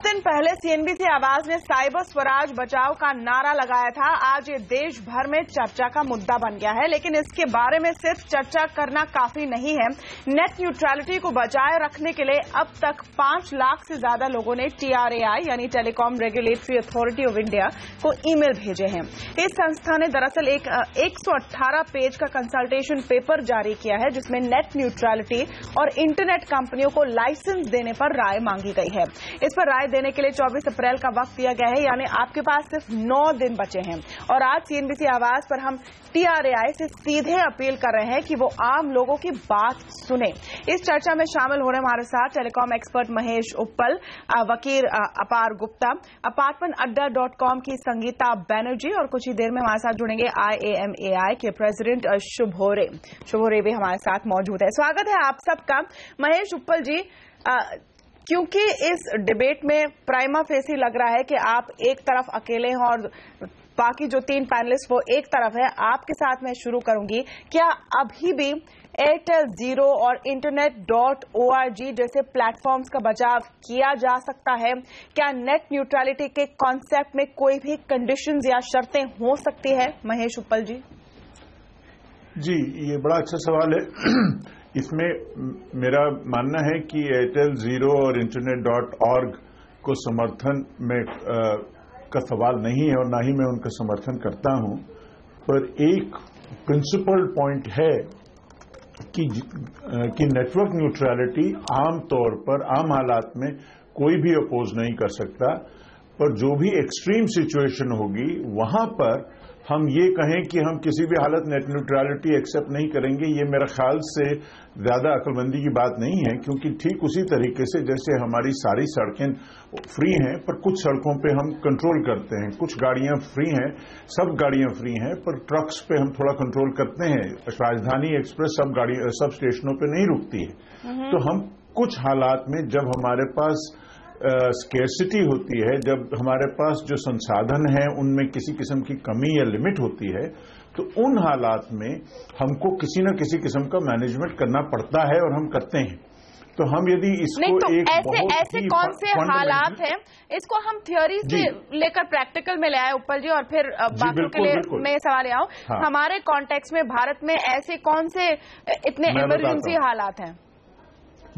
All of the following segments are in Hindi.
दिन पहले सीएनबीसी आवाज ने साइबर स्वराज बचाओ का नारा लगाया था। आज ये देश भर में चर्चा का मुद्दा बन गया है, लेकिन इसके बारे में सिर्फ चर्चा करना काफी नहीं है। नेट न्यूट्रलिटी को बचाए रखने के लिए अब तक 5 लाख से ज्यादा लोगों ने TRAI यानी telecom regulatory authority of India को ईमेल भेजे हैं। इस संस्था ने दरअसल एक 118 पेज का कंसल्टेशन पेपर जारी किया है, जिसमें नेट न्यूट्रलिटी और इंटरनेट कंपनियों को लाइसेंस देने पर राय मांगी गई है। इस पर राय देने के लिए 24 अप्रैल का वक्त दिया गया है, यानी आपके पास सिर्फ 9 दिन बचे हैं। और आज सीएनबीसी आवाज पर हम TRAI से सीधे अपील कर रहे हैं कि वो आम लोगों की बात सुने। इस चर्चा में शामिल हो रहे हमारे साथ टेलीकॉम एक्सपर्ट महेश उप्पल, वकील अपार गुप्ता, apartmentada.com की संगीता बैनर्जी और कुछ ही देर में हमारे साथ जुड़ेंगे IAMAI के प्रेसिडेंट शुभोरे भी हमारे साथ मौजूद है। स्वागत है आप सबका। महेश उप्पल जी, क्योंकि इस डिबेट में प्राइमा फेसी लग रहा है कि आप एक तरफ अकेले हैं और बाकी जो 3 पैनलिस्ट वो एक तरफ है, आपके साथ मैं शुरू करूंगी। क्या अभी भी एयरटेल जीरो और internet.org जैसे प्लेटफॉर्म्स का बचाव किया जा सकता है? क्या नेट न्यूट्रलिटी के कॉन्सेप्ट में कोई भी कंडीशंस या शर्तें हो सकती है? महेश उप्पल जी। जी, ये बड़ा अच्छा सवाल है। इसमें मेरा मानना है कि एयरटेल जीरो और internet.org को समर्थन में का सवाल नहीं है और ना ही मैं उनका समर्थन करता हूं, पर एक प्रिंसिपल पॉइंट है कि नेटवर्क न्यूट्रलिटी आम तौर पर आम हालात में कोई भी अपोज नहीं कर सकता, पर जो भी एक्सट्रीम सिचुएशन होगी वहां पर हम ये कहें कि हम किसी भी हालत नेट न्यूट्रलिटी एक्सेप्ट नहीं करेंगे, ये मेरे ख्याल से ज्यादा अक्लमंदी की बात नहीं है। क्योंकि ठीक उसी तरीके से जैसे हमारी सारी सड़कें फ्री हैं, पर कुछ सड़कों पे हम कंट्रोल करते हैं, कुछ गाड़ियां फ्री हैं, सब गाड़ियां फ्री हैं, पर ट्रक्स पे हम थोड़ा कंट्रोल करते हैं। राजधानी एक्सप्रेस सब स्टेशनों पे नहीं रुकती है। तो हम कुछ हालात में जब हमारे पास स्केर्सिटी होती है, जब हमारे पास जो संसाधन है उनमें किसी किस्म की कमी या लिमिट होती है, तो उन हालात में हमको किसी न किसी किस्म का मैनेजमेंट करना पड़ता है और हम करते हैं। तो हम यदि इसको तो एक ऐसे कौन से हालात हैं, इसको हम थ्योरी से लेकर प्रैक्टिकल में ले आए उप्पल जी, और फिर बाकी के लिए मैं सवाल आऊं। हाँ। हमारे कॉन्टेक्स्ट में भारत में ऐसे कौन से इतने इमरजेंसी हालात हैं?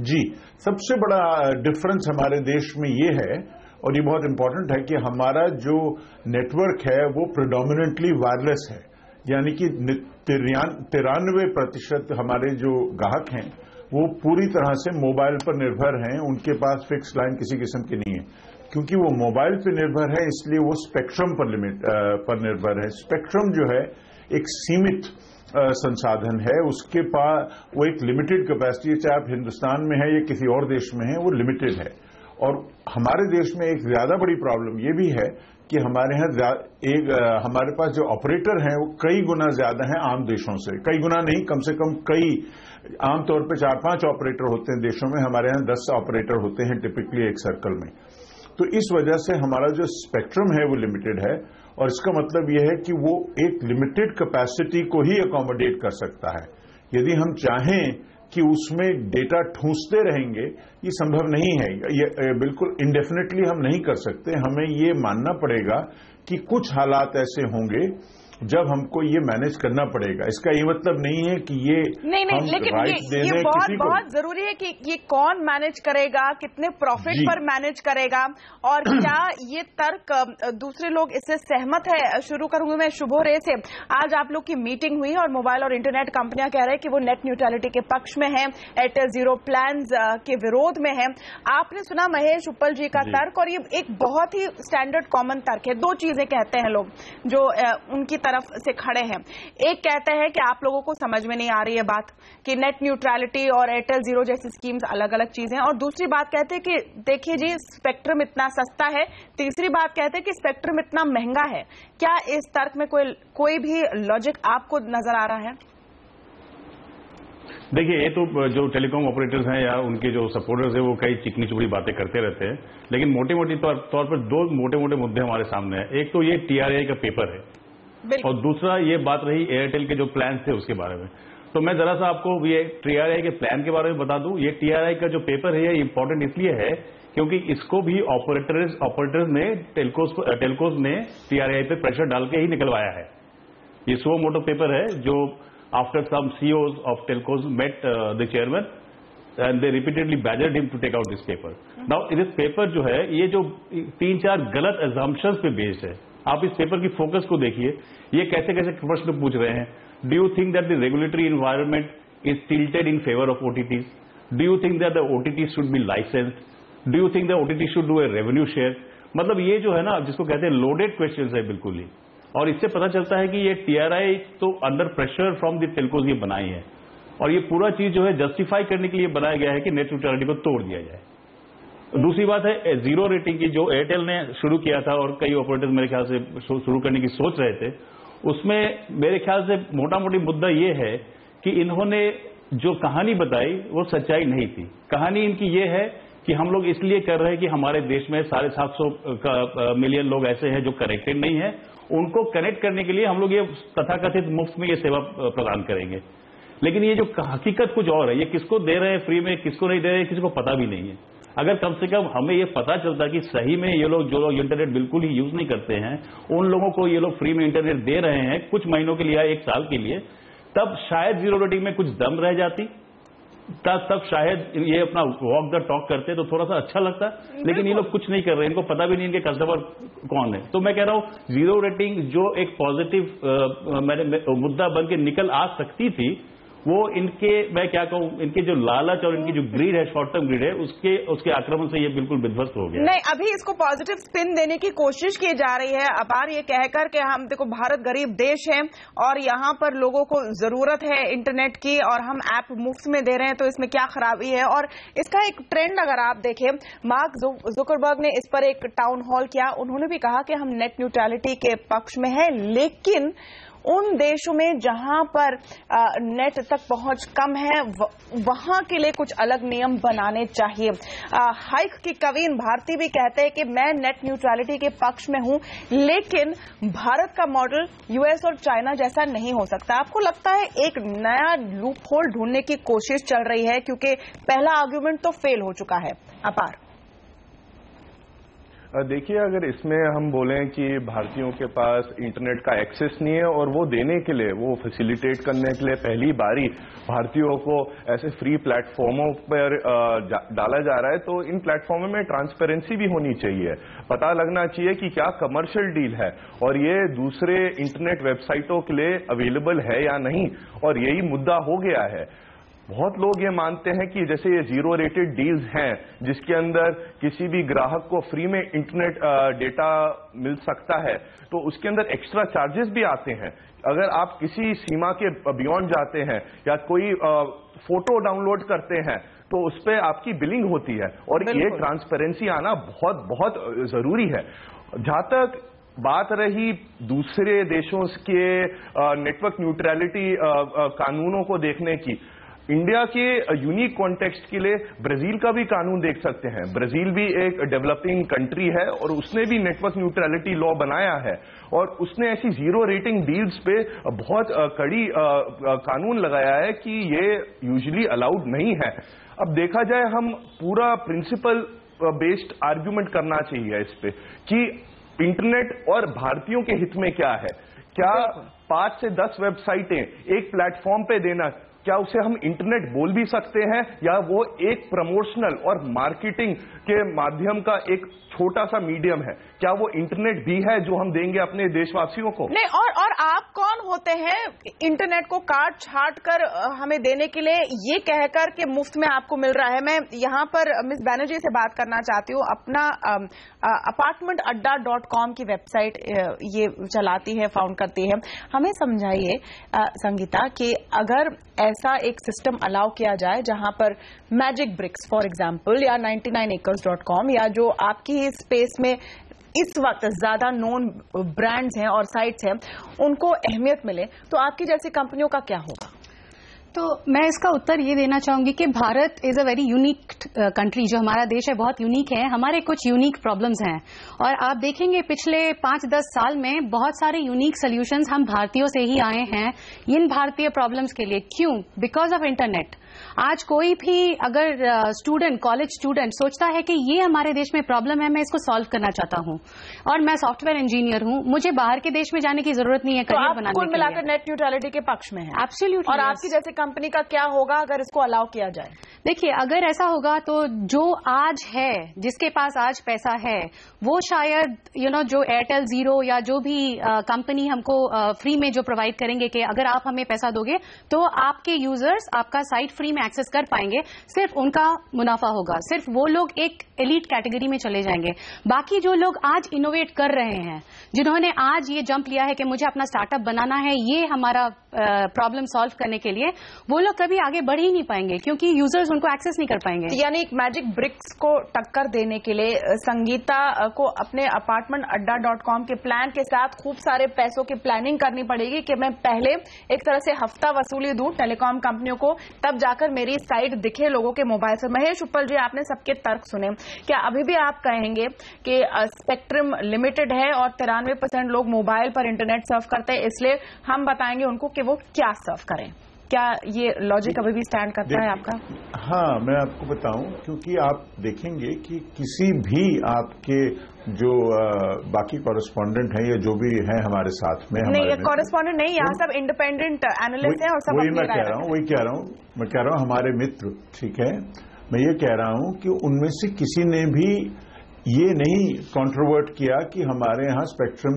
जी, सबसे बड़ा डिफरेंस हमारे देश में ये है, और ये बहुत इंपॉर्टेंट है, कि हमारा जो नेटवर्क है वो प्रेडोमिनेंटली वायरलेस है। यानी कि 93% हमारे जो ग्राहक हैं वो पूरी तरह से मोबाइल पर निर्भर हैं, उनके पास फिक्स लाइन किसी किस्म की नहीं है। क्योंकि वो मोबाइल पर निर्भर है, इसलिए वो स्पेक्ट्रम पर निर्भर है। स्पेक्ट्रम जो है एक सीमित संसाधन है, उसके पास वो एक लिमिटेड कैपेसिटी है, चाहे आप हिंदुस्तान में है या किसी और देश में है, वो लिमिटेड है। और हमारे देश में एक ज्यादा बड़ी प्रॉब्लम ये भी है कि हमारे यहाँ हमारे पास जो ऑपरेटर हैं वो कई गुना ज्यादा हैं आम देशों से। कई गुना नहीं, कम से कम कई, आमतौर पर 4-5 ऑपरेटर होते हैं देशों में, हमारे यहाँ 10 ऑपरेटर होते हैं टिपिकली एक सर्कल में। तो इस वजह से हमारा जो स्पेक्ट्रम है वो लिमिटेड है, और इसका मतलब यह है कि वो एक लिमिटेड कैपेसिटी को ही अकोमोडेट कर सकता है। यदि हम चाहें कि उसमें डेटा ठूंसते रहेंगे, ये संभव नहीं है। ये बिल्कुल इंडेफिनेटली हम नहीं कर सकते। हमें ये मानना पड़ेगा कि कुछ हालात ऐसे होंगे जब हमको ये मैनेज करना पड़ेगा। इसका ये मतलब नहीं है कि ये नहीं, लेकिन ये बहुत जरूरी है कि ये कौन मैनेज करेगा, कितने प्रॉफिट पर मैनेज करेगा, और क्या ये तर्क दूसरे लोग इससे सहमत है? शुरू करूंगी मैं शुभोरे से। आज आप लोग की मीटिंग हुई और मोबाइल और इंटरनेट कंपनियां कह रहे हैं कि वो नेट न्यूट्रलिटी के पक्ष में है, एयरटेल जीरो प्लान्स के विरोध में है। आपने सुना महेश उप्पल जी का तर्क, और ये एक बहुत ही स्टैंडर्ड कॉमन तर्क है। 2 चीजें कहते हैं लोग जो उनकी तरफ से खड़े हैं। एक कहते हैं कि आप लोगों को समझ में नहीं आ रही है बात कि नेट न्यूट्रलिटी और एयरटेल जीरो जैसी स्कीम्स अलग अलग चीजें हैं, और दूसरी बात कहते हैं कि देखिए जी स्पेक्ट्रम इतना सस्ता है। तीसरी बात कहते हैं कि स्पेक्ट्रम इतना महंगा है। क्या इस तर्क में कोई भी लॉजिक आपको नजर आ रहा है? देखिए, ये तो जो टेलीकॉम ऑपरेटर्स हैं या उनके जो सपोर्टर्स हैं वो कई चिकनी चुपड़ी बातें करते रहते हैं, लेकिन मोटे तौर पर 2 मोटे मुद्दे हमारे सामने हैं। एक तो ये TRAI का पेपर है, और दूसरा ये बात रही एयरटेल के जो प्लान थे उसके बारे में। तो मैं जरा सा आपको ये TRI के प्लान के बारे में बता दूं। ये TRI का जो पेपर है ये इंपॉर्टेंट इसलिए है क्योंकि इसको भी ऑपरेटर्स ने टेलकोस ने TRI पे प्रेशर डाल के ही निकलवाया है। ये सुओ मोटो पेपर है जो after some CEOs of telcos met the chairman and they repeatedly badgered him to take out this paper. Now this paper जो है ये जो 3-4 गलत एजम्पशंस पे बेस्ड है। आप इस पेपर की फोकस को देखिए, ये कैसे कैसे प्रश्न पूछ रहे हैं। Do you think that the regulatory environment is tilted in favour of OTTs? Do you think that the OTTs should be licensed? Do you think the OTT should do a revenue share? मतलब ये जो है ना, जिसको कहते हैं लोडेड क्वेश्चंस है बिल्कुल ही। और इससे पता चलता है कि ये TRI तो under pressure from the telcos ये बनाई है और ये पूरा चीज जो है जस्टिफाई करने के लिए बनाया गया है कि नेट न्यूट्रलिटी को तोड़ दिया जाए। दूसरी बात है जीरो रेटिंग की, जो एयरटेल ने शुरू किया था और कई ऑपरेटर्स मेरे ख्याल से शुरू करने की सोच रहे थे, उसमें मेरे ख्याल से मोटा मोटी मुद्दा ये है कि इन्होंने जो कहानी बताई वो सच्चाई नहीं थी। कहानी इनकी ये है कि हम लोग इसलिए कर रहे हैं कि हमारे देश में 750 मिलियन लोग ऐसे हैं जो कनेक्टेड नहीं है, उनको कनेक्ट करने के लिए हम लोग ये तथाकथित मुफ्त में ये सेवा प्रदान करेंगे। लेकिन ये जो हकीकत कुछ और है, ये किसको दे रहे हैं फ्री में, किसको नहीं दे रहे हैं, किसी को पता भी नहीं है। अगर कम से कम हमें ये पता चलता कि सही में ये लोग जो लोग इंटरनेट बिल्कुल ही यूज नहीं करते हैं उन लोगों को ये लोग फ्री में इंटरनेट दे रहे हैं कुछ महीनों के लिए या 1 साल के लिए, तब शायद जीरो रेटिंग में कुछ दम रह जाती, तब शायद ये अपना वॉक द टॉक करते तो थोड़ा सा अच्छा लगता। लेकिन ये लोग कुछ नहीं कर रहे, इनको पता भी नहीं इनके कस्टमर कौन है। तो मैं कह रहा हूं जीरो रेटिंग जो एक पॉजिटिव मुद्दा बन के निकल आ सकती थी, वो इनके, मैं क्या कहूं, इनके जो लालच और इनकी जो ग्रीड है, शॉर्ट टर्म ग्रीड है, उसके आक्रमण से ये बिल्कुल विध्वस्त हो गया। नहीं, अभी इसको पॉजिटिव स्पिन देने की कोशिश की जा रही है अपार, ये कहकर कि हम देखो भारत गरीब देश है और यहाँ पर लोगों को जरूरत है इंटरनेट की और हम ऐप मुफ्त में दे रहे हैं, तो इसमें क्या खराबी है। और इसका एक ट्रेंड अगर आप देखें, मार्क जुकरबर्ग ने इस पर एक टाउन हॉल किया, उन्होंने भी कहा कि हम नेट न्यूट्रलिटी के पक्ष में है, लेकिन उन देशों में जहां पर नेट तक पहुंच कम है वहां के लिए कुछ अलग नियम बनाने चाहिए। हाइक की कवीन भारती भी कहते हैं कि मैं नेट न्यूट्रलिटी के पक्ष में हूं, लेकिन भारत का मॉडल US और चाइना जैसा नहीं हो सकता। आपको लगता है एक नया लूप होल ढूंढने की कोशिश चल रही है, क्योंकि पहला आर्ग्यूमेंट तो फेल हो चुका है। अपार, देखिए, अगर इसमें हम बोलें कि भारतीयों के पास इंटरनेट का एक्सेस नहीं है और वो देने के लिए, वो फैसिलिटेट करने के लिए पहली बारी भारतीयों को ऐसे फ्री प्लेटफॉर्मों पर डाला जा रहा है, तो इन प्लेटफॉर्मों में ट्रांसपेरेंसी भी होनी चाहिए। पता लगना चाहिए कि क्या कमर्शियल डील है और ये दूसरे इंटरनेट वेबसाइटों के लिए अवेलेबल है या नहीं, और यही मुद्दा हो गया है। बहुत लोग ये मानते हैं कि जैसे ये जीरो रेटेड डील्स हैं जिसके अंदर किसी भी ग्राहक को फ्री में इंटरनेट डेटा मिल सकता है, तो उसके अंदर एक्स्ट्रा चार्जेस भी आते हैं। अगर आप किसी सीमा के बियॉन्ड जाते हैं या कोई फोटो डाउनलोड करते हैं तो उस पर आपकी बिलिंग होती है, और ये ट्रांसपेरेंसी आना बहुत बहुत जरूरी है। जहां तक बात रही दूसरे देशों के नेटवर्क न्यूट्रलिटी कानूनों को देखने की, इंडिया के यूनिक कॉन्टेक्स्ट के लिए ब्राजील का भी कानून देख सकते हैं। ब्राजील भी एक डेवलपिंग कंट्री है और उसने भी नेटवर्क न्यूट्रलिटी लॉ बनाया है और उसने ऐसी जीरो रेटिंग डील्स पे बहुत कड़ी कानून लगाया है कि ये यूजुअली अलाउड नहीं है। अब देखा जाए, हम पूरा प्रिंसिपल बेस्ड आर्ग्यूमेंट करना चाहिए इस पे कि इंटरनेट और भारतीयों के हित में क्या है। क्या 5 से 10 वेबसाइटें एक प्लेटफॉर्म पे देना, क्या उसे हम इंटरनेट बोल भी सकते हैं, या वो एक प्रमोशनल और मार्केटिंग के माध्यम का एक छोटा सा मीडियम है? क्या वो इंटरनेट भी है जो हम देंगे अपने देशवासियों को? नहीं, और आप कौन होते हैं इंटरनेट को काट छाट कर हमें देने के लिए, ये कहकर कि मुफ्त में आपको मिल रहा है। मैं यहाँ पर मिस बैनर्जी से बात करना चाहती हूँ। अपना apartmentadda.com की वेबसाइट ये चलाती है, फाउंड करती है। हमें समझाइए संगीता कि अगर ऐसा एक सिस्टम अलाउ किया जाए जहां पर मैजिक ब्रिक्स फॉर एग्जांपल या 99acres.com या जो आपकी स्पेस में इस वक्त ज्यादा नोन ब्रांड्स हैं और साइट्स हैं उनको अहमियत मिले, तो आपकी जैसी कंपनियों का क्या होगा? तो मैं इसका उत्तर ये देना चाहूंगी कि Bharat is a very unique country. जो हमारा देश है बहुत यूनिक है, हमारे कुछ यूनिक प्रॉब्लम्स हैं और आप देखेंगे पिछले 5-10 साल में बहुत सारे यूनिक सोल्यूशंस हम भारतीयों से ही आए हैं इन भारतीय प्रॉब्लम्स के लिए। क्यों? Because of internet. आज कोई भी अगर स्टूडेंट, कॉलेज स्टूडेंट सोचता है कि ये हमारे देश में प्रॉब्लम है, मैं इसको सॉल्व करना चाहता हूं और मैं सॉफ्टवेयर इंजीनियर हूं, मुझे बाहर के देश में जाने की जरूरत नहीं है करियर बनाने के लिए। कुल मिलाकर नेट न्यूट्रलिटी के पक्ष में है। एब्सोल्युटली। और आपकी जैसे कंपनी का क्या होगा अगर इसको अलाउ किया जाए? देखिए, अगर ऐसा होगा तो जो आज है, जिसके पास आज पैसा है, वो शायद जो एयरटेल जीरो या जो भी कंपनी हमको फ्री में जो प्रोवाइड करेंगे कि अगर आप हमें पैसा दोगे तो आपके यूजर्स आपका साइट फ्री में एक्सेस कर पाएंगे, सिर्फ उनका मुनाफा होगा। सिर्फ वो लोग एक एलीट कैटेगरी में चले जाएंगे। बाकी जो लोग आज इनोवेट कर रहे हैं, जिन्होंने आज ये जंप लिया है कि मुझे अपना स्टार्टअप बनाना है, ये हमारा प्रॉब्लम सॉल्व करने के लिए, वो लोग कभी आगे बढ़ ही नहीं पाएंगे क्योंकि यूजर्स उनको एक्सेस नहीं कर पाएंगे। यानी एक मैजिक ब्रिक्स को टक्कर देने के लिए संगीता को अपने अपार्टमेंट अड्डा.com के प्लान के साथ खूब सारे पैसों की प्लानिंग करनी पड़ेगी कि मैं पहले एक तरह से हफ्ता वसूली दूं टेलीकॉम कंपनियों को, तब जाकर मेरी साइट दिखे लोगों के मोबाइल से। महेश उप्पल जी, आपने सबके तर्क सुने, क्या अभी भी आप कहेंगे कि स्पेक्ट्रम लिमिटेड है और 93% लोग मोबाइल पर इंटरनेट सर्व करते हैं, इसलिए हम बताएंगे उनको कि वो क्या सर्व करें? क्या ये लॉजिक अभी भी स्टैंड करता है आपका? हाँ, मैं आपको बताऊं, क्योंकि आप देखेंगे कि किसी भी आपके जो बाकी कॉरेस्पॉन्डेंट हैं या जो भी हैं हमारे साथ में, नहीं, कॉरेस्पॉन्डेंट नहीं, यहाँ सब इंडिपेंडेंट एनालिस्ट हैं और सब वही मैं कह रहा हूँ हमारे मित्र, ठीक है। मैं ये कह रहा हूँ कि उनमें से किसी ने भी ये नहीं कंट्रोवर्ट किया कि हमारे यहाँ स्पेक्ट्रम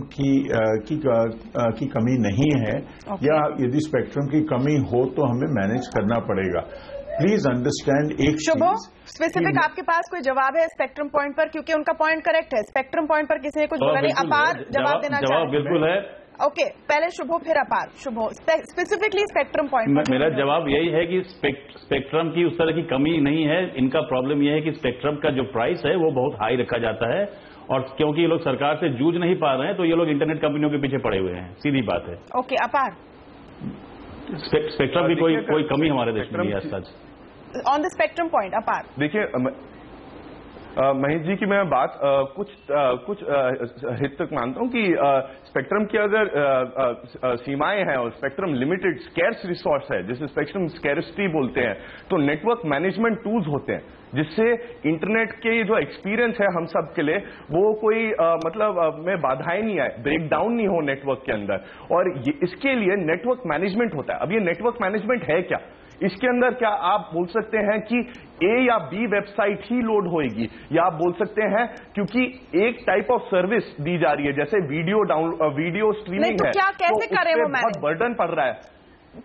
की कमी नहीं है, या यदि स्पेक्ट्रम की कमी हो तो हमें मैनेज करना पड़ेगा। प्लीज अंडरस्टैंड एक शुभो, स्पेसिफिक आपके पास कोई जवाब है स्पेक्ट्रम पॉइंट पर? क्योंकि उनका पॉइंट करेक्ट है, स्पेक्ट्रम पॉइंट पर किसी ने कुछ बोला नहीं। अपार जवाब देना चाहिए। जवाब बिल्कुल है। ओके, पहले शुभो फिर अपार। शुभो, स्पेसिफिकली स्पेक्ट्रम पॉइंट। मेरा जवाब यही है कि स्पेक्ट्रम की उस तरह की कमी नहीं है। इनका प्रॉब्लम यह है कि स्पेक्ट्रम का जो प्राइस है वो बहुत हाई रखा जाता है और क्योंकि ये लोग सरकार से जूझ नहीं पा रहे हैं तो ये लोग इंटरनेट कंपनियों के पीछे पड़े हुए हैं, सीधी बात है। ओके, अपार। स्पेक्ट्रम की कोई कमी हमारे देश में नहीं है सच। ऑन द स्पेक्ट्रम पॉइंट, अपार। देखिए महेश जी की मैं बात कुछ हद तक मानता हूं कि स्पेक्ट्रम की अगर सीमाएं हैं और स्पेक्ट्रम लिमिटेड स्कैर्स रिसोर्स है, जिसे स्पेक्ट्रम स्कैरिसिटी बोलते हैं, तो नेटवर्क मैनेजमेंट टूल्स होते हैं जिससे इंटरनेट के जो एक्सपीरियंस है हम सब के लिए वो कोई में बाधाएं नहीं आए, ब्रेक डाउन नहीं हो नेटवर्क के अंदर, और इसके लिए नेटवर्क मैनेजमेंट होता है। अब ये नेटवर्क मैनेजमेंट है क्या? इसके अंदर क्या आप बोल सकते हैं कि ए या बी वेबसाइट ही लोड होएगी, या आप बोल सकते हैं क्योंकि एक टाइप ऑफ सर्विस दी जा रही है जैसे वीडियो स्ट्रीमिंग तो है, क्या कैसे तो करें वो बहुत बर्डन पड़ रहा है।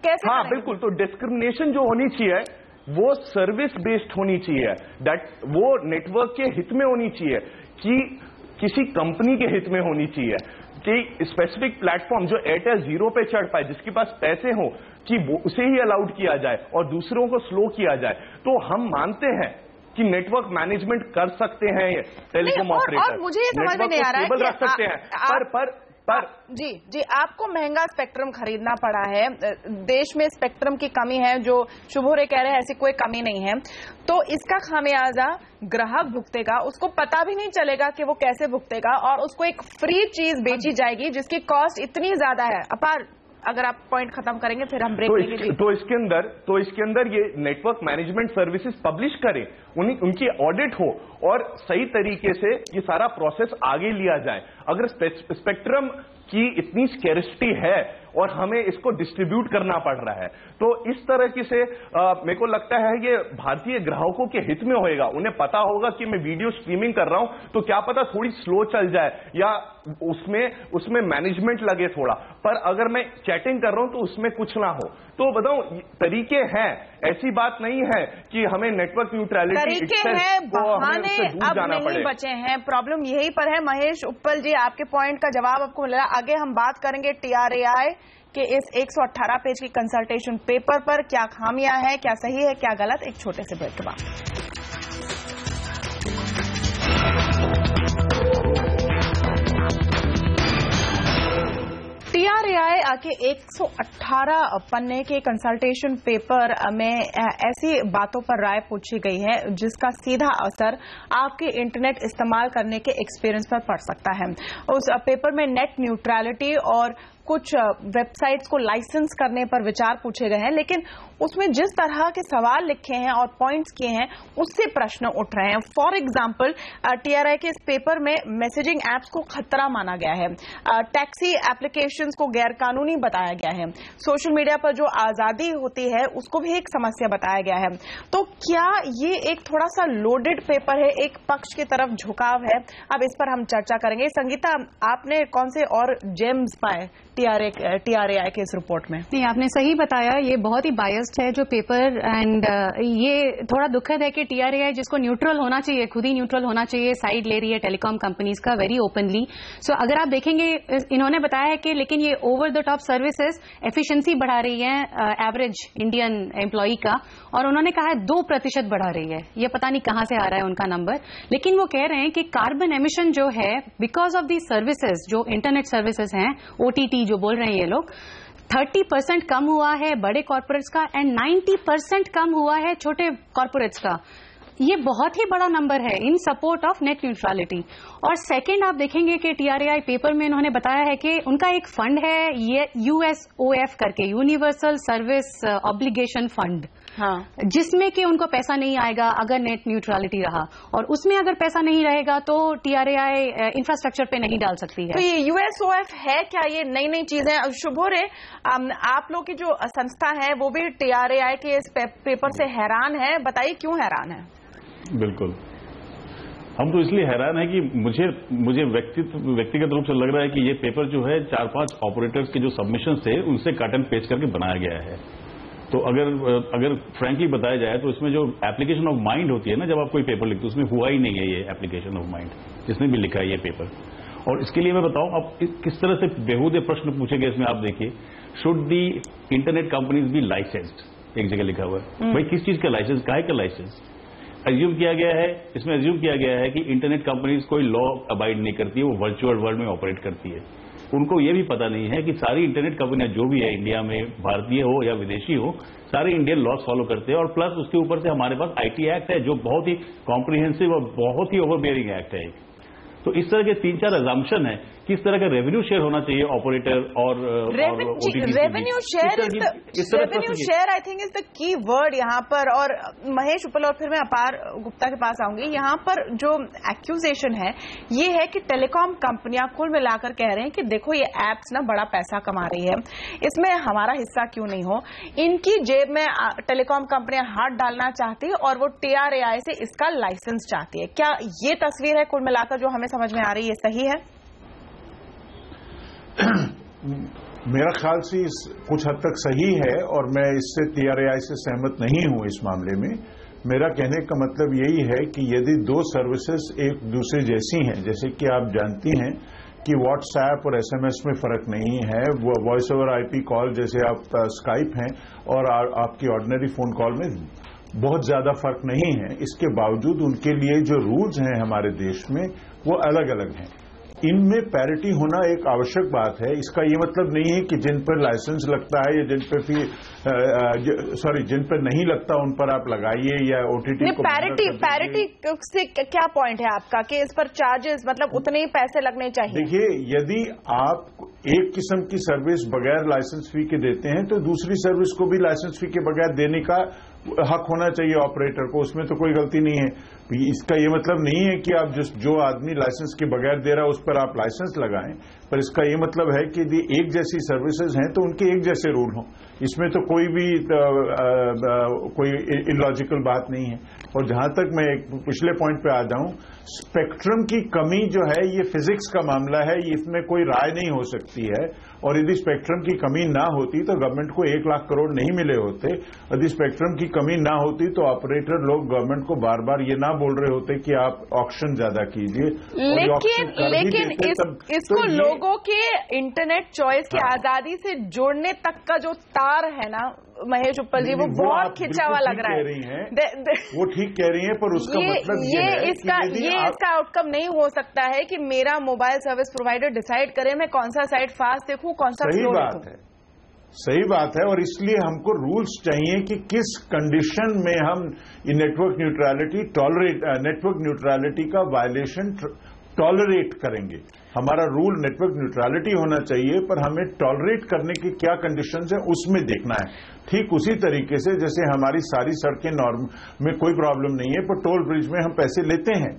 कैसे? हाँ बिल्कुल, तो डिस्क्रिमिनेशन जो होनी चाहिए वो सर्विस बेस्ड होनी चाहिए, वो नेटवर्क के हित में होनी चाहिए कि किसी कंपनी के हित में होनी चाहिए कि स्पेसिफिक प्लेटफॉर्म जो एयरटेल जीरो पे चढ़ पाए, जिसके पास पैसे हो, कि उसे ही अलाउड किया जाए और दूसरों को स्लो किया जाए। तो हम मानते हैं कि नेटवर्क मैनेजमेंट कर सकते हैं ये टेलीकॉम ऑपरेटर, और मुझे ये समझ में नहीं आ रहा है कि रख सकते हैं पर जी आपको महंगा स्पेक्ट्रम खरीदना पड़ा है, देश में स्पेक्ट्रम की कमी है, जो शुभोरे कह रहे हैं ऐसी कोई कमी नहीं है, तो इसका खामियाजा ग्राहक भुगतेगा, उसको पता भी नहीं चलेगा कि वो कैसे भुगतेगा और उसको एक फ्री चीज बेची जाएगी जिसकी कॉस्ट इतनी ज्यादा है। अपार, अगर आप पॉइंट खत्म करेंगे फिर हम ब्रेक लेंगे। तो इसके अंदर ये नेटवर्क मैनेजमेंट सर्विसेज पब्लिश करें, उनकी ऑडिट हो और सही तरीके से ये सारा प्रोसेस आगे लिया जाए। अगर स्पेक्ट्रम की इतनी स्कैरिसिटी है और हमें इसको डिस्ट्रीब्यूट करना पड़ रहा है, तो इस तरह से मेरे को लगता है ये भारतीय ग्राहकों के हित में होएगा। उन्हें पता होगा कि मैं वीडियो स्ट्रीमिंग कर रहा हूं तो क्या पता थोड़ी स्लो चल जाए या उसमें मैनेजमेंट लगे थोड़ा, पर अगर मैं चैटिंग कर रहा हूं तो उसमें कुछ ना हो। तो बताऊं, तरीके हैं, ऐसी बात नहीं है कि हमें नेटवर्क न्यूट्रलिटी तरीके हैं, बहाने अब नहीं बचे हैं, प्रॉब्लम यही पर है। महेश उप्पल जी, आपके पॉइंट का जवाब आपको मिला। आगे हम बात करेंगे TRAI के इस 118 पेज की कंसल्टेशन पेपर पर, क्या खामियां हैं, क्या सही है, क्या गलत। एक छोटे से ब्रेक के बाद TRAI TRAI के 118 पन्ने के कंसल्टेशन पेपर में ऐसी बातों पर राय पूछी गई है जिसका सीधा असर आपके इंटरनेट इस्तेमाल करने के एक्सपीरियंस पर पड़ सकता है। उस पेपर में नेट न्यूट्रलिटी और कुछ वेबसाइट्स को लाइसेंस करने पर विचार पूछे गए हैं, लेकिन उसमें जिस तरह के सवाल लिखे हैं और पॉइंट्स किए हैं उससे प्रश्न उठ रहे हैं। फॉर एग्जांपल, TRAI के इस पेपर में मैसेजिंग एप्स को खतरा माना गया है, टैक्सी एप्लीकेशंस को गैरकानूनी बताया गया है, सोशल मीडिया पर जो आजादी होती है उसको भी एक समस्या बताया गया है। तो क्या ये एक थोड़ा सा लोडेड पेपर है, एक पक्ष की तरफ झुकाव है? अब इस पर हम चर्चा करेंगे। संगीता, आपने कौन से और जेम्स पाए TRAI के इस रिपोर्ट में? नहीं, आपने सही बताया, ये बहुत ही बायस्ड है जो पेपर, एंड ये थोड़ा दुखद है कि TRAI जिसको न्यूट्रल होना चाहिए, खुद ही न्यूट्रल होना चाहिए, साइड ले रही है टेलीकॉम कंपनीज का वेरी ओपनली। सो अगर आप देखेंगे, इन्होंने बताया है कि लेकिन ये over the top services efficiency बढ़ा रही है एवरेज इंडियन एम्प्लॉई का, और उन्होंने कहा है 2% बढ़ा रही है। ये पता नहीं कहां से आ रहा है उनका नंबर, लेकिन वो कह रहे हैं कि कार्बन एमिशन जो है बिकॉज ऑफ दी सर्विसेज, जो इंटरनेट सर्विसेज हैं, OTT जो बोल रहे हैं ये लोग, 30% कम हुआ है बड़े कॉर्पोरेट्स का एंड 90% कम हुआ है छोटे कॉर्पोरेट्स का। ये बहुत ही बड़ा नंबर है इन सपोर्ट ऑफ नेट न्यूट्रलिटी। और सेकंड, आप देखेंगे कि TRAI पेपर में इन्होंने बताया है कि उनका एक फंड है ये USOF करके, यूनिवर्सल सर्विस ऑब्लिगेशन फंड, हाँ, जिसमें कि उनको पैसा नहीं आएगा अगर नेट न्यूट्रलिटी रहा, और उसमें अगर पैसा नहीं रहेगा तो TRAI इंफ्रास्ट्रक्चर पे नहीं डाल सकती है। तो ये USOF है क्या? ये नई नई चीजें। शुभोरे, आप लोग की जो संस्था है वो भी TRAI के इस पेपर से हैरान है, बताइए क्यों हैरान है? बिल्कुल, हम तो इसलिए हैरान है कि मुझे व्यक्तिगत रूप से लग रहा है कि ये पेपर जो है 4-5 ऑपरेटर्स के जो सबमिशन थे उनसे कट एंड पेस्ट करके बनाया गया है। तो अगर फ्रैंकली बताया जाए तो इसमें जो एप्लीकेशन ऑफ माइंड होती है ना, जब आप कोई पेपर लिखते हो, उसमें हुआ ही नहीं है ये एप्लीकेशन ऑफ माइंड, जिसने भी लिखा है ये पेपर। और इसके लिए मैं बताऊं, अब किस तरह से बेहूदे प्रश्न पूछे गए इसमें। आप देखिए, should the internet companies be licensed, एक जगह लिखा हुआ है। भाई किस चीज का लाइसेंस, काहे का लाइसेंस? एज्यूम किया गया है, इसमें एज्यूम किया गया है कि इंटरनेट कंपनीज कोई लॉ अबाइड नहीं करती है, वो वर्चुअल वर्ल्ड में ऑपरेट करती है। उनको ये भी पता नहीं है कि सारी इंटरनेट कंपनियां जो भी है इंडिया में, भारतीय हो या विदेशी हो, सारे इंडियन लॉज फॉलो करते हैं। और प्लस उसके ऊपर से हमारे पास IT एक्ट है जो बहुत ही कॉम्प्रिहेंसिव और बहुत ही ओवरबियरिंग एक्ट है। तो इस तरह के 3-4 अजम्पशन है किस तरह का रेवेन्यू शेयर होना चाहिए ऑपरेटर और revenue share I think is the key word यहाँ पर। और महेश उपल और फिर मैं अपार गुप्ता के पास आऊंगी। यहाँ पर जो एक्यूजेशन है ये है कि टेलीकॉम कंपनियां कुल मिलाकर कह रहे हैं कि देखो ये एप्स ना बड़ा पैसा कमा रही है, इसमें हमारा हिस्सा क्यों नहीं हो। इनकी जेब में टेलीकॉम कंपनियां हाथ डालना चाहती है और वो TRAI से इसका लाइसेंस चाहती है। क्या ये तस्वीर है कुल मिलाकर जो हमें समझ में आ रही है, सही है? मेरा ख्याल से कुछ हद तक सही है और मैं इससे TRAI से सहमत नहीं हूं इस मामले में। मेरा कहने का मतलब यही है कि यदि दो सर्विसेज एक दूसरे जैसी हैं, जैसे कि आप जानती हैं कि WhatsApp और SMS में फर्क नहीं है, वो वॉइस ओवर IP कॉल जैसे आप स्काइप हैं और आपकी ऑर्डिनरी फोन कॉल में बहुत ज्यादा फर्क नहीं है। इसके बावजूद उनके लिए जो रूल्स हैं हमारे देश में वो अलग अलग हैं। इनमें पैरिटी होना एक आवश्यक बात है। इसका ये मतलब नहीं है कि जिन पर लाइसेंस लगता है या जिन पर नहीं लगता उन पर आप लगाइए या OTT को। पैरिटी से क्या पॉइंट है आपका कि इस पर चार्जेस मतलब उतने ही पैसे लगने चाहिए? देखिए, यदि आप एक किस्म की सर्विस बगैर लाइसेंस फी के देते हैं तो दूसरी सर्विस को भी लाइसेंस फी के बगैर देने का हक होना चाहिए ऑपरेटर को, उसमें तो कोई गलती नहीं है। इसका ये मतलब नहीं है कि आप जो आदमी लाइसेंस के बगैर दे रहा है उस पर आप लाइसेंस लगाएं, पर इसका ये मतलब है कि यदि एक जैसी सर्विसेज हैं तो उनके एक जैसे रूल हों। इसमें तो कोई भी कोई इलॉजिकल बात नहीं है। और जहां तक मैं एक पिछले पॉइंट पे आ जाऊं, स्पेक्ट्रम की कमी जो है ये फिजिक्स का मामला है, इसमें कोई राय नहीं हो सकती है। और यदि स्पेक्ट्रम की कमी ना होती तो गवर्नमेंट को 1 लाख करोड़ नहीं मिले होते। यदि स्पेक्ट्रम की कमी ना होती तो ऑपरेटर लोग गवर्नमेंट को बार बार ये ना बोल रहे होते कि आप ऑक्शन ज्यादा कीजिए। लेकिन इसको तो लोगों के इंटरनेट चॉइस की आजादी से जोड़ने तक का जो तार है ना महेश उपल जी, वो बहुत खिंचा हुआ लग रहा है। वो ठीक कह रही हैं, पर उसका मतलब इसका आउटकम नहीं हो सकता है कि मेरा मोबाइल सर्विस प्रोवाइडर डिसाइड करे मैं कौन सा साइट फास्ट देखूं रखूं, कौन सा सही बात है, सही बात है। और इसलिए हमको रूल्स चाहिए कि किस कंडीशन में हम नेटवर्क न्यूट्रलिटी का वायलेशन टॉलरेट करेंगे। हमारा रूल नेटवर्क न्यूट्रलिटी होना चाहिए, पर हमें टॉलरेट करने की क्या कंडीशंस है उसमें देखना है। ठीक उसी तरीके से जैसे हमारी सारी सड़कें नॉर्म में कोई प्रॉब्लम नहीं है, पर टोल ब्रिज में हम पैसे लेते हैं,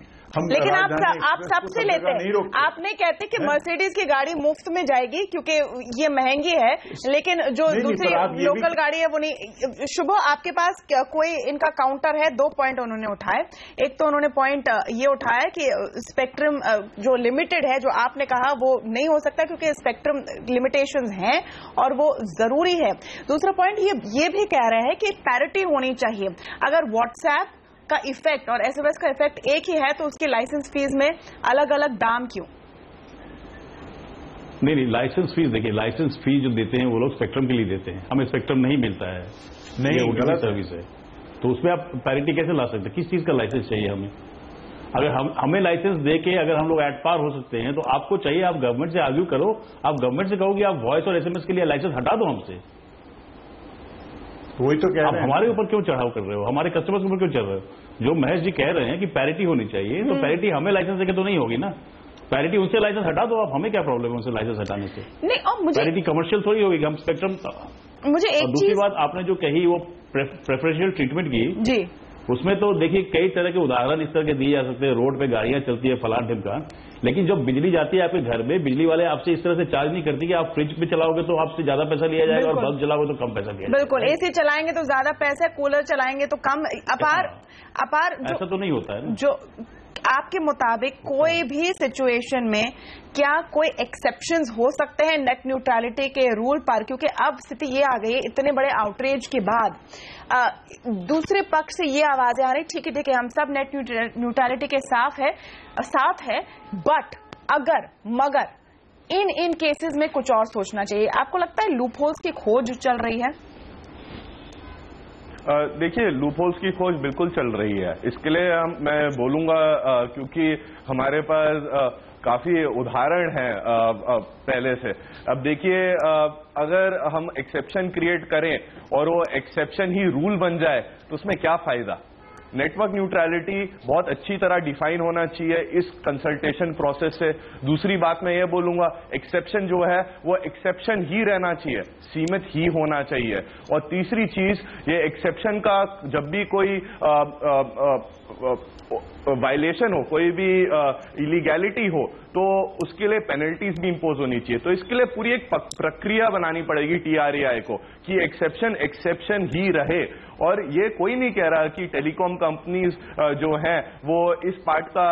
लेकिन आप सबसे लेते हैं। आप नहीं कहते कि मर्सिडीज की गाड़ी मुफ्त में जाएगी क्योंकि ये महंगी है, लेकिन जो दूसरी लोकल गाड़ी है वो नहीं। शुभ, आपके पास कोई इनका काउंटर है? 2 पॉइंट उन्होंने उठाए। एक तो उन्होंने पॉइंट ये उठाया कि स्पेक्ट्रम जो लिमिटेड है, जो आपने कहा वो नहीं हो सकता क्योंकि स्पेक्ट्रम लिमिटेशंस हैं और वो जरूरी है। दूसरा पॉइंट ये भी कह रहे हैं कि पैरिटी होनी चाहिए। अगर व्हाट्सएप का इफेक्ट और एसएमएस का इफेक्ट एक ही है तो उसकी लाइसेंस फीस में अलग अलग दाम क्यों? नहीं, लाइसेंस फीस देखिए, लाइसेंस फीस जो देते हैं वो लोग स्पेक्ट्रम के लिए देते हैं, हमें स्पेक्ट्रम नहीं मिलता है, नहीं गलत सर्विस है। तो उसमें आप पैरिटी कैसे ला सकते हैं? किस चीज का लाइसेंस चाहिए हमें? अगर हमें लाइसेंस दे के अगर हम लोग एट पार हो सकते हैं तो आपको चाहिए आप गवर्नमेंट से आर्ग्यू करो, आप गवर्नमेंट से कहो कि आप वॉइस और एसएमएस के लिए लाइसेंस हटा दो हमसे। वही तो कह रहे हैं। हमारे ऊपर क्यों चढ़ाव कर रहे हो, हमारे कस्टमर्स के ऊपर क्यों चढ़ रहे हो? जो महेश जी कह रहे हैं कि पैरिटी होनी चाहिए, तो पैरिटी हमें लाइसेंस देके तो नहीं होगी ना। पैरिटी उनसे लाइसेंस हटा दो आप, हमें क्या प्रॉब्लम है उनसे लाइसेंस हटाने से? नहीं, और मुझे पैरिटी कमर्शियल थोड़ी होगी, हम स्पेक्ट्रम। मुझे एक दूसरी बात आपने जो कही वो प्रेफरेंशियल ट्रीटमेंट की जी, उसमें तो देखिए कई तरह के उदाहरण इस तरह के दिए जा सकते हैं। रोड पे गाड़ियां चलती है फलान ढिमकान, लेकिन जब बिजली जाती है आपके घर में, बिजली वाले आपसे इस तरह से चार्ज नहीं करती कि आप फ्रिज पे चलाओगे तो आपसे ज्यादा पैसा लिया जाएगा और बल्ब जलाओगे तो कम पैसा लिया जाएगा। बिल्कुल, एसी चलाएंगे तो ज्यादा पैसा, कूलर चलाएंगे तो कम। अपार ऐसा तो नहीं होता है। जो आपके मुताबिक कोई भी सिचुएशन में क्या कोई एक्सेप्शंस हो सकते हैं नेट न्यूट्रलिटी के रूल पर? क्योंकि अब स्थिति ये आ गई है इतने बड़े आउटरीच के बाद, दूसरे पक्ष से ये आवाजें आ रही, ठीक है हम सब नेट न्यूट्रलिटी के साथ है, बट अगर मगर इन केसेस में कुछ और सोचना चाहिए। आपको लगता है लूप होल्स की खोज चल रही है? देखिए, लूप होल्स की खोज बिल्कुल चल रही है। इसके लिए मैं बोलूंगा क्योंकि हमारे पास काफी उदाहरण हैं पहले से। अब देखिए, अगर हम एक्सेप्शन क्रिएट करें और वो एक्सेप्शन ही रूल बन जाए तो उसमें क्या फायदा? नेटवर्क न्यूट्रलिटी बहुत अच्छी तरह डिफाइन होना चाहिए इस कंसल्टेशन प्रोसेस से। दूसरी बात मैं ये बोलूंगा, एक्सेप्शन जो है वो एक्सेप्शन ही रहना चाहिए, सीमित ही होना चाहिए। और तीसरी चीज, ये एक्सेप्शन का जब भी कोई वायलेशन हो, कोई भी इलीगैलिटी हो, तो उसके लिए पेनल्टीज भी इंपोज होनी चाहिए। तो इसके लिए पूरी एक प्रक्रिया बनानी पड़ेगी TRAI को कि एक्सेप्शन ही रहे। और ये कोई नहीं कह रहा कि टेलीकॉम कंपनीज जो हैं वो इस पार्ट का,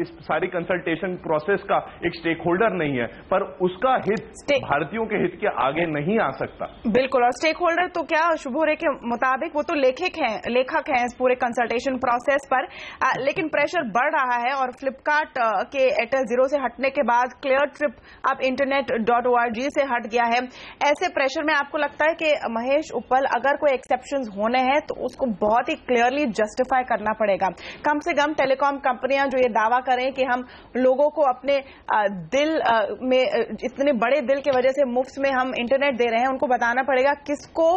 इस सारी कंसल्टेशन प्रोसेस का एक स्टेक होल्डर नहीं है, पर उसका हित भारतीयों के हित के आगे नहीं आ सकता। बिल्कुल, और स्टेक होल्डर तो क्या, शुभोरे के मुताबिक वो तो लेखक हैं इस पूरे कंसल्टेशन प्रोसेस पर। लेकिन प्रेशर बढ़ रहा है और फ्लिपकार्ट के एयरटेल जीरो से हटने के बाद क्लियर ट्रिप अब internet.org से हट गया है। ऐसे प्रेशर में आपको लगता है कि महेश उप्पल, अगर कोई एक्सेप्शंस होने हैं तो उसको बहुत ही क्लियरली जस्टिफाई करना पड़ेगा? कम से कम टेलीकॉम कंपनियां जो ये दावा करें कि हम लोगों को अपने दिल में, इतने बड़े दिल की वजह से मुफ्त में हम इंटरनेट दे रहे हैं, उनको बताना पड़ेगा किसको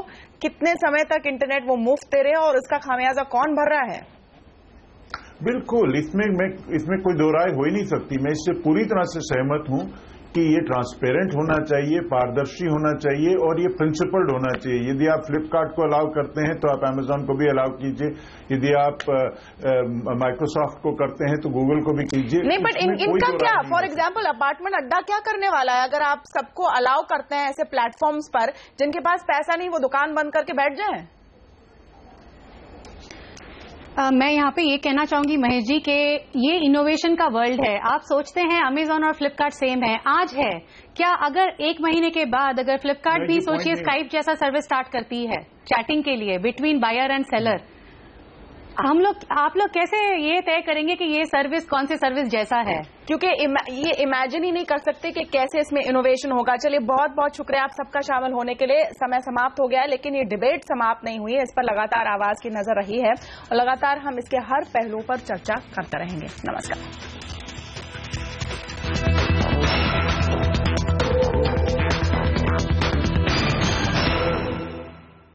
कितने समय तक इंटरनेट वो मुफ्त दे रहे हैं और उसका खामियाजा कौन भर रहा है। बिल्कुल, इसमें कोई दो राय हो ही नहीं सकती। मैं इससे पूरी तरह से सहमत हूं कि ये ट्रांसपेरेंट होना चाहिए, पारदर्शी होना चाहिए और ये प्रिंसिपल्ड होना चाहिए। यदि आप फ्लिपकार्ट को अलाउ करते हैं तो आप अमेजॉन को भी अलाउ कीजिए, यदि आप माइक्रोसॉफ्ट को करते हैं तो गूगल को भी कीजिए। नहीं, बट इनका क्या, फॉर एग्जाम्पल अपार्टमेंट अड्डा क्या करने वाला है? अगर आप सबको अलाउ करते हैं ऐसे प्लेटफॉर्म्स पर, जिनके पास पैसा नहीं वो दुकान बंद करके बैठ जाएं। मैं यहाँ पे ये कहना चाहूंगी महेश जी के ये इनोवेशन का वर्ल्ड है। आप सोचते हैं अमेजॉन और फ्लिपकार्ट सेम है, आज है क्या? अगर 1 महीने के बाद अगर फ्लिपकार्ट भी सोचिए स्काइप जैसा सर्विस स्टार्ट करती है चैटिंग के लिए बिटवीन बायर एंड सेलर, आप लोग कैसे ये तय करेंगे कि ये सर्विस कौन सी सर्विस जैसा है? क्योंकि ये इमेजिन ही नहीं कर सकते कि कैसे इसमें इनोवेशन होगा। चलिए, बहुत बहुत शुक्रिया आप सबका शामिल होने के लिए। समय समाप्त हो गया है, लेकिन ये डिबेट समाप्त नहीं हुई है। इस पर लगातार आवाज की नजर रही है और लगातार हम इसके हर पहलू पर चर्चा करते रहेंगे। नमस्कार।